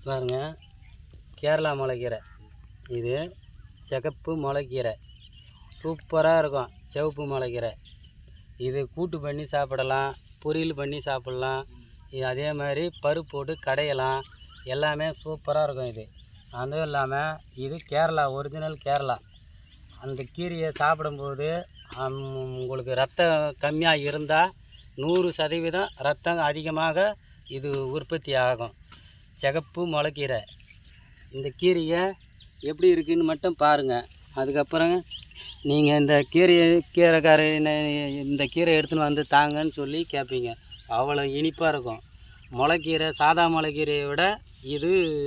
பாருங்கள், கேரளா முளைக்கீரை. இது சிகப்பு முளைக்கீரை, சூப்பராக இருக்கும். சிவப்பு முளைக்கீரை இது கூட்டு பண்ணி சாப்பிடலாம், பொரியல் பண்ணி சாப்பிட்லாம். அதே மாதிரி பருப்பு போட்டு கடையலாம். எல்லாமே சூப்பராக இருக்கும். இது அதுவும் இல்லாமல் இது கேரளா, ஒரிஜினல் கேரளா. அந்த கீரையை சாப்பிடும்போது உங்களுக்கு ரத்தம் கம்மியாக இருந்தால் 100% ரத்தம் அதிகமாக இது உற்பத்தி ஆகும். சிகப்பு முளைக்கீரை. இந்த கீரையை எப்படி இருக்குதுன்னு மட்டும் பாருங்கள். அதுக்கப்புறம் நீங்கள் இந்த கீரைக்கார இந்த கீரை எடுத்துன்னு வந்து தாங்கன்னு சொல்லி கேட்பீங்க. அவ்வளோ இனிப்பாக இருக்கும். முளைக்கீரை சாதா முளைக்கீரையை விட இது